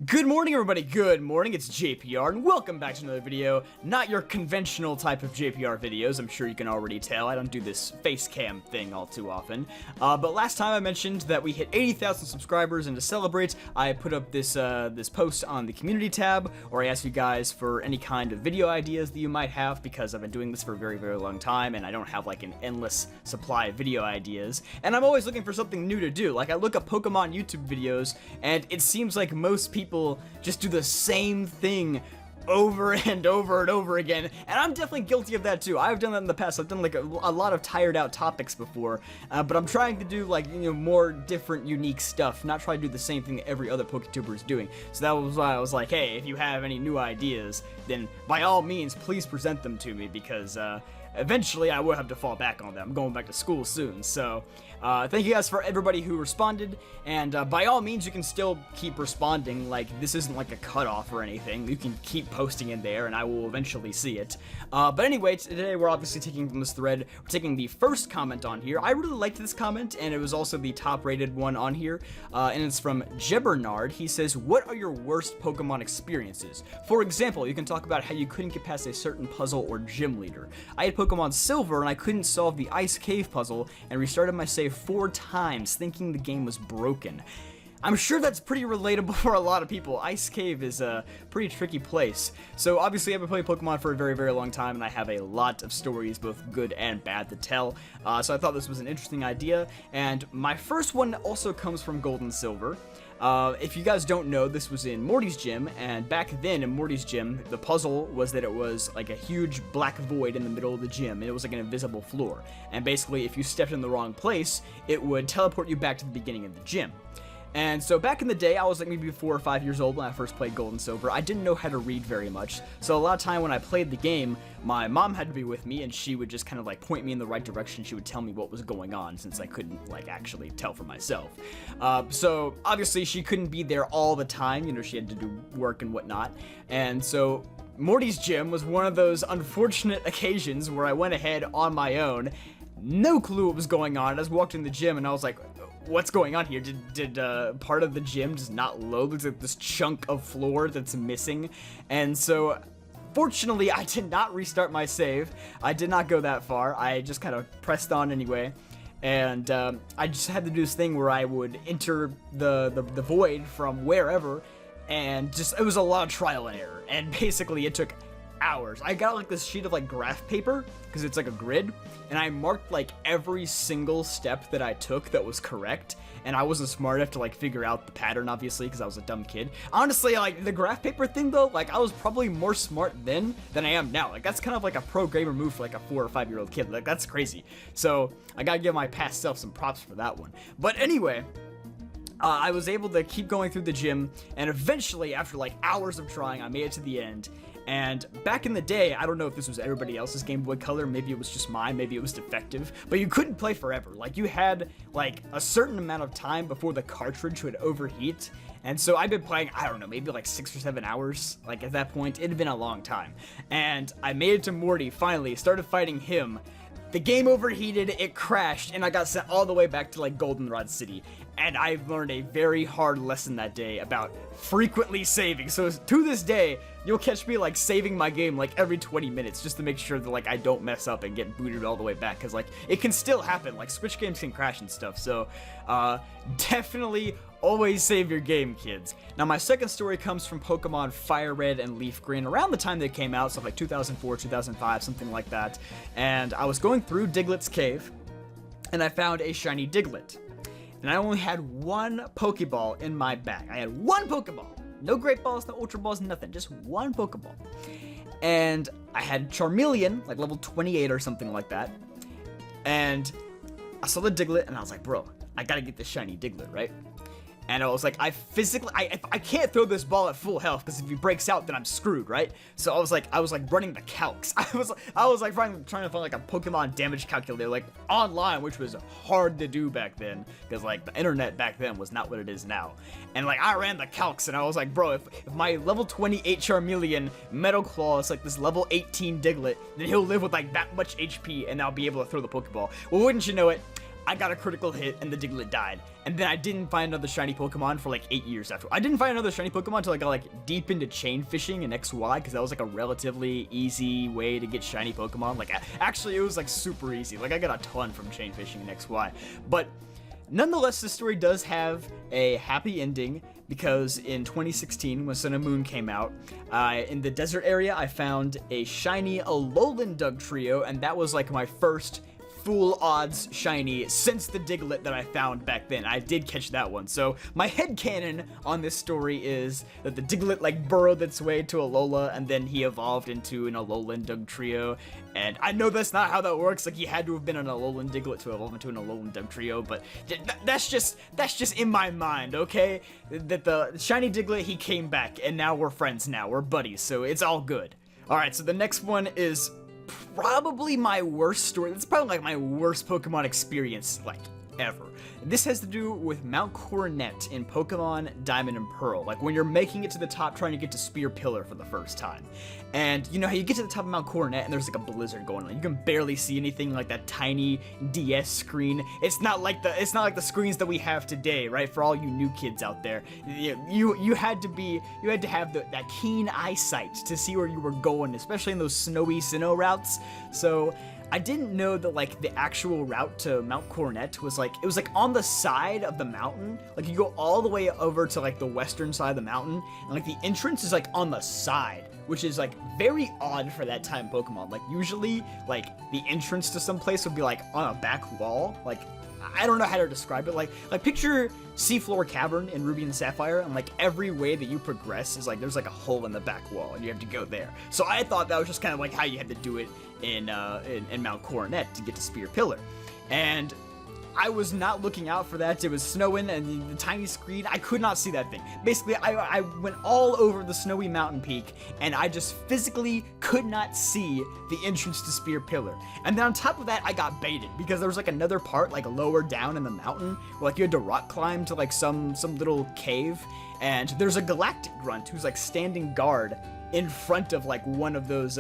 Good morning, everybody. Good morning. It's JPR, and welcome back to another video. Not your conventional type of JPR videos. I'm sure you can already tell. I don't do this face cam thing all too often. But last time I mentioned that we hit 80,000 subscribers, and to celebrate, I put up this this post on the community tab, where I asked you guys for any kind of video ideas that you might have, because I've been doing this for a very, very long time, and I don't have like an endless supply of video ideas. And I'm always looking for something new to do. Like, I look up Pokemon YouTube videos, and it seems like most people just do the same thing over and over and over again, and I'm definitely guilty of that too. I've done that in the past. I've done like a lot of tired out topics before, but I'm trying to do like, you know, more different, unique stuff, not try to do the same thing that every other PokeTuber is doing. So that was why I was like, hey, if you have any new ideas, then by all means, please present them to me, because eventually I will have to fall back on them. I'm going back to school soon, so thank you guys for everybody who responded, and by all means, you can still keep responding. Like, this isn't like a cutoff or anything. You can keep posting in there, and I will eventually see it. But anyway, today we're obviously taking from this thread, we're taking the first comment on here. I really liked this comment, and it was also the top-rated one on here, and it's from Jebbernard. He says, what are your worst Pokemon experiences? For example, you can talk about how you couldn't get past a certain puzzle or gym leader. I had Pokemon Silver, and I couldn't solve the Ice Cave puzzle, and restarted my save 4 times, thinking the game was broken. I'm sure that's pretty relatable for a lot of people. Ice Cave is a pretty tricky place. So obviously I've been playing Pokemon for a very, very long time, and I have a lot of stories, both good and bad, to tell. So I thought this was an interesting idea, and my first one also comes from Gold and Silver. If you guys don't know, this was in Morty's gym, and back then in Morty's gym, the puzzle was that it was like a huge black void in the middle of the gym, and it was like an invisible floor. And basically, if you stepped in the wrong place, it would teleport you back to the beginning of the gym. And so back in the day, I was like maybe 4 or 5 years old when I first played Gold and Silver. I didn't know how to read very much, so a lot of time when I played the game, my mom had to be with me, and she would just kind of like point me in the right direction. She would tell me what was going on, since I couldn't like actually tell for myself. So obviously she couldn't be there all the time, you know, she had to do work and whatnot. And so Morty's gym was one of those unfortunate occasions where I went ahead on my own, no clue what was going on. I just walked in the gym and I was like, what's going on here? Did part of the gym just not load? There's like this chunk of floor that's missing. And so fortunately, I did not restart my save. I did not go that far. I just kind of pressed on anyway. And I just had to do this thing where I would enter the void from wherever, and just, it was a lot of trial and error. And basically it took hours. I got like this sheet of like graph paper, because it's like a grid, and I marked like every single step that I took that was correct, and I wasn't smart enough to like figure out the pattern, obviously, because I was a dumb kid. Honestly, like the graph paper thing though, like I was probably more smart then than I am now. Like that's kind of like a pro gamer move for like a 4 or 5 year old kid. Like that's crazy. So I gotta give my past self some props for that one. But anyway, I was able to keep going through the gym, and eventually, after like hours of trying, I made it to the end. And back in the day, I don't know if this was everybody else's Game Boy Color, maybe it was just mine, maybe it was defective, but you couldn't play forever. Like, you had like a certain amount of time before the cartridge would overheat. And so I've been playing, I don't know, maybe like 6 or 7 hours. Like at that point, it had been a long time. And I made it to Morty, finally, started fighting him. The game overheated, it crashed, and I got sent all the way back to like Goldenrod City. And I learned a very hard lesson that day about frequently saving. So to this day, you'll catch me like saving my game like every 20 minutes just to make sure that like I don't mess up and get booted all the way back, because like it can still happen. Like Switch games can crash and stuff. So definitely always save your game, kids. Now my second story comes from Pokemon Fire Red and Leaf Green, around the time they came out, so like 2004, 2005, something like that. And I was going through Diglett's cave, and I found a shiny Diglett. And I only had 1 Pokeball in my bag. I had 1 Pokeball. No Great Balls, no Ultra Balls, nothing. Just 1 Pokeball. And I had Charmeleon, like level 28 or something like that. And I saw the Diglett, and I was like, bro, I gotta get this shiny Diglett, right? And I was like, I can't throw this ball at full health, because if he breaks out, then I'm screwed, right? So I was like running the calcs. I was like trying to find like a Pokemon damage calculator, like online, which was hard to do back then, because like the internet back then was not what it is now. And like I ran the calcs, and I was like, bro, if my level 28 Charmeleon Metal Claw is like this level 18 Diglett, then he'll live with like that much HP, and I'll be able to throw the Pokeball. Well, wouldn't you know it, I got a critical hit and the Diglett died. And then I didn't find another shiny Pokemon for like 8 years after. I didn't find another shiny Pokemon until I got like deep into chain fishing in XY, because that was like a relatively easy way to get shiny Pokemon. Like actually it was like super easy. Like I got a ton from chain fishing in XY. But nonetheless, this story does have a happy ending, because in 2016, when Sun and Moon came out, in the desert area, I found a shiny Alolan Dugtrio, and that was like my first full odds shiny since the Diglett that I found back then. I did catch that one. So my headcanon on this story is that the Diglett like burrowed its way to Alola, and then he evolved into an Alolan Dugtrio. And I know that's not how that works. Like, he had to have been an Alolan Diglett to evolve into an Alolan Dugtrio, but that's just in my mind, okay? That the shiny Diglett, he came back, and now we're friends now. We're buddies, so it's all good. Alright, so the next one is probably my worst story. It's probably like my worst Pokemon experience, like, ever. This has to do with Mount Coronet in Pokemon Diamond and Pearl. Like, when you're making it to the top trying to get to Spear Pillar for the first time. And you know how you get to the top of Mount Coronet and there's like a blizzard going on. You can barely see anything, like that tiny DS screen. It's not like the screens that we have today, right? For all you new kids out there. You had to have that keen eyesight to see where you were going, especially in those snowy Sinnoh routes. So I didn't know that like the actual route to Mount Coronet was like, it was like on the side of the mountain. Like, you go all the way over to like the western side of the mountain, and like the entrance is like on the side, which is like very odd for that time Pokemon. Like, usually like the entrance to some place would be like on a back wall. Like, I don't know how to describe it. Like picture Seafloor Cavern in Ruby and Sapphire, and like every way that you progress is like there's like a hole in the back wall and you have to go there. So I thought that was just kind of like how you had to do it in Mount Coronet to get to Spear Pillar. And I was not looking out for that. It was snowing, and the tiny screen, I could not see that thing. Basically, I went all over the snowy mountain peak, and I just physically could not see the entrance to Spear Pillar. And then on top of that, I got baited, because there was like another part, like lower down in the mountain, where like you had to rock climb to like some little cave, and there's a Galactic Grunt who's like standing guard in front of like one of those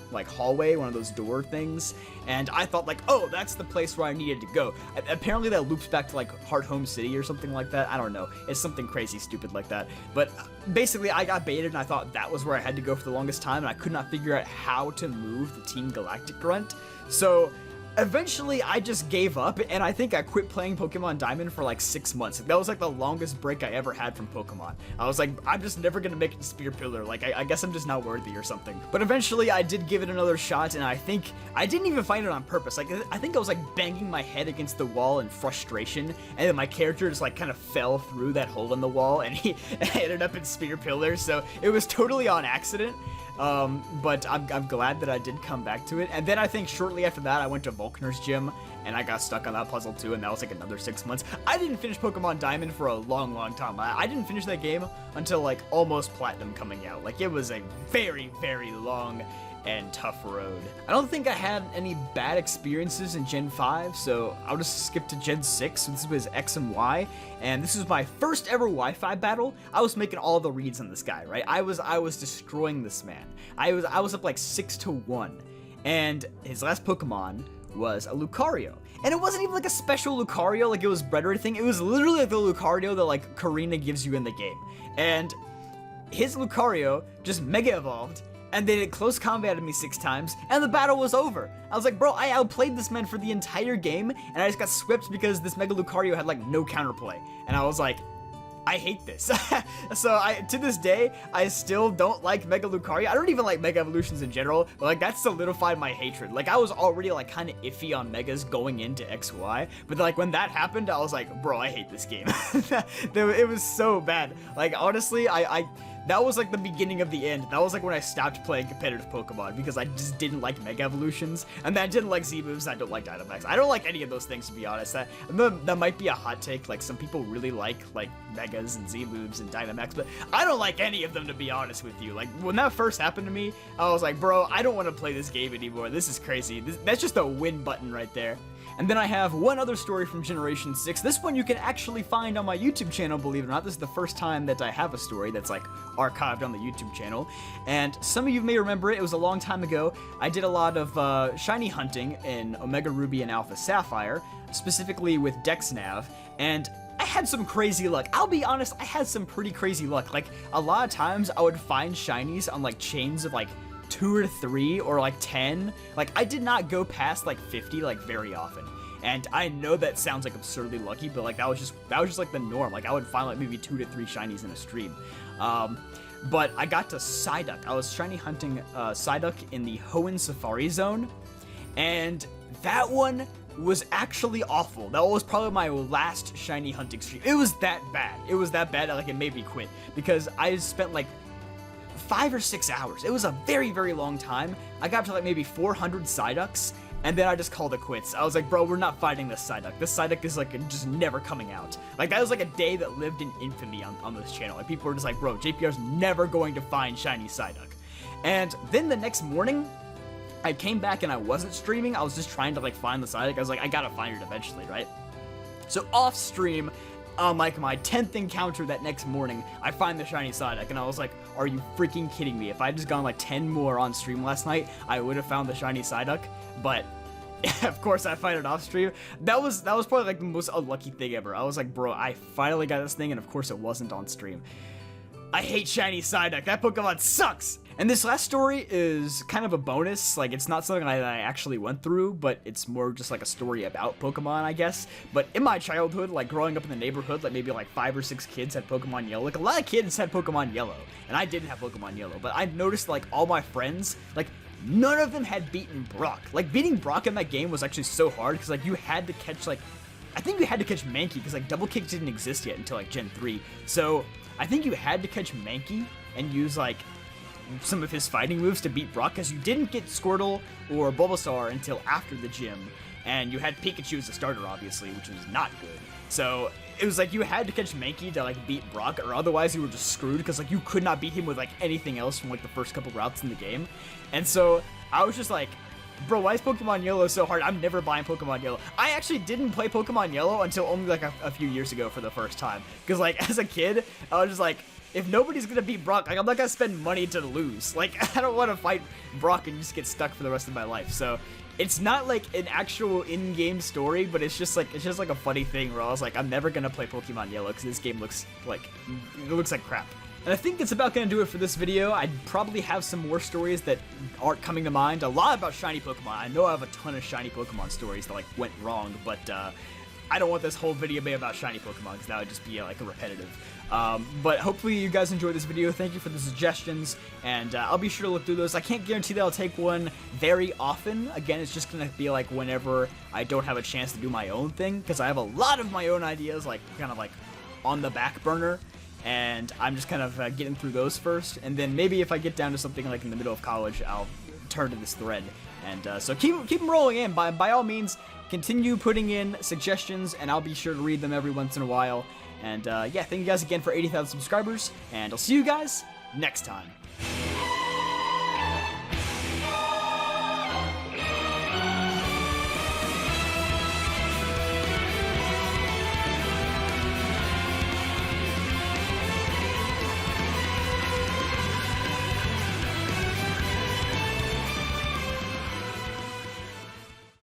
like hallway, one of those door things, and I thought like, oh, that's the place where I needed to go. Apparently that loops back to like Heart Home City or something like that. I don't know. It's something crazy stupid like that. But basically I got baited, and I thought that was where I had to go for the longest time, and I could not figure out how to move the Team Galactic Grunt. So eventually I just gave up, and I think I quit playing Pokemon Diamond for like 6 months. That was like the longest break I ever had from Pokemon. I was like, I'm just never gonna make it to Spear Pillar. Like, I guess I'm just not worthy or something. But eventually I did give it another shot, and I think I didn't even find it on purpose. Like, I think I was like banging my head against the wall in frustration, and then my character just like kind of fell through that hole in the wall, and he ended up in Spear Pillar. So it was totally on accident. But I'm glad that I did come back to it. And then I think shortly after that, I went to Volkner's Gym, and I got stuck on that puzzle too, and that was like another 6 months. I didn't finish Pokemon Diamond for a long time. I didn't finish that game until like almost Platinum coming out. Like, it was a very, very long and tough road. I don't think I had any bad experiences in Gen 5, so I'll just skip to Gen 6. This was X and Y, and this was my first ever Wi-Fi battle. I was making all the reads on this guy, right? I was destroying this man. I was up like 6-1, and his last Pokemon was a Lucario. And it wasn't even like a special Lucario, like it was bred or anything. It was literally like the Lucario that like Karina gives you in the game. And his Lucario just Mega Evolved, and they did close combat at me 6 times, and the battle was over. I was like, bro, I outplayed this man for the entire game, and I just got swept because this Mega Lucario had like no counterplay. And I was like, I hate this. So to this day, I still don't like Mega Lucario. I don't even like Mega Evolutions in general, but like that solidified my hatred. Like, I was already like kind of iffy on Megas going into XY, but like when that happened, I was like, bro, I hate this game. It was so bad. Like, honestly, that was like the beginning of the end. That was like when I stopped playing competitive Pokemon, because I just didn't like Mega Evolutions, and then I didn't like Z-moves, and I don't like Dynamax. I don't like any of those things, to be honest. That might be a hot take. Like, some people really like Megas and Z-moves and Dynamax, but I don't like any of them, to be honest with you. Like, when that first happened to me, I was like, bro, I don't want to play this game anymore. This is crazy. That's just a win button right there. And then I have one other story from Generation 6. This one you can actually find on my YouTube channel, believe it or not. This is the first time that I have a story that's like archived on the YouTube channel. And some of you may remember it. It was a long time ago. I did a lot of shiny hunting in Omega Ruby and Alpha Sapphire, specifically with DexNav, and I had some crazy luck. I'll be honest, I had some pretty crazy luck. Like, a lot of times I would find shinies on like chains of like 2 or 3 or like 10. Like, I did not go past like 50 like very often. And I know that sounds like absurdly lucky, but like that was just like the norm. Like, I would find like maybe 2 to 3 shinies in a stream. But I got to Psyduck. I was shiny hunting Psyduck in the Hoenn Safari Zone, and that one was actually awful. That was probably my last shiny hunting stream. It was that bad. It was that bad that like it made me quit, because I spent like 5 or 6 hours. It was a very, very long time. I got up to like maybe 400 Psyducks, and then I just called it quits. I was like, bro, we're not fighting this Psyduck. This Psyduck is like just never coming out. Like, that was like a day that lived in infamy on this channel. Like, people were just like, bro, JPR's never going to find shiny Psyduck. And then the next morning, I came back and I wasn't streaming. I was just trying to like find the Psyduck. I was like, I gotta find it eventually, right? So off stream, like my 10th encounter that next morning, I find the shiny Psyduck, and I was like, are you freaking kidding me? If I had just gone like 10 more on stream last night, I would have found the shiny Psyduck. But of course I find it off stream. That was probably like the most unlucky thing ever. I was like, bro, I finally got this thing, and of course it wasn't on stream. I hate shiny Psyduck. That Pokemon sucks! And this last story is kind of a bonus. Like, it's not something that I actually went through, but it's more just like a story about Pokemon, I guess. But in my childhood, like growing up in the neighborhood, like maybe like 5 or 6 kids had Pokemon Yellow. Like, a lot of kids had Pokemon Yellow, and I didn't have Pokemon Yellow. But I've noticed like all my friends, like none of them had beaten Brock. Like, beating Brock in that game was actually so hard, because like you had to catch like, I think you had to catch Mankey, because like Double Kick didn't exist yet until like Gen 3. So I think you had to catch Mankey and use like some of his fighting moves to beat Brock, because you didn't get Squirtle or Bulbasaur until after the gym, and you had Pikachu as a starter, obviously, which was not good. So it was like you had to catch Mankey to like beat Brock, or otherwise you were just screwed, because like you could not beat him with like anything else from like the first couple routes in the game. And so I was just like, bro, why is Pokemon Yellow so hard? I'm never buying Pokemon Yellow. I actually didn't play Pokemon Yellow until only like a few years ago for the first time, because like as a kid I was just like, if nobody's gonna beat Brock, like I'm not gonna spend money to lose. Like, I don't want to fight Brock and just get stuck for the rest of my life. So it's not like an actual in-game story, but it's just like a funny thing where I was like, I'm never gonna play Pokemon Yellow because this game looks like crap. And I think that's about gonna do it for this video. I'd probably have some more stories that aren't coming to mind. A lot about shiny Pokemon. I know I have a ton of shiny Pokemon stories that like went wrong, but I don't want this whole video to be about shiny Pokemon, because that would just be like a repetitive. But hopefully you guys enjoyed this video. Thank you for the suggestions, and I'll be sure to look through those. I can't guarantee that I'll take one very often. Again, it's just gonna be like whenever I don't have a chance to do my own thing, because I have a lot of my own ideas like kind of like on the back burner, and I'm just kind of getting through those first, and then maybe if I get down to something like in the middle of college, I'll turn to this thread. And so keep them rolling in. By all means, continue putting in suggestions, and I'll be sure to read them every once in a while. And yeah, thank you guys again for 80,000 subscribers, and I'll see you guys next time.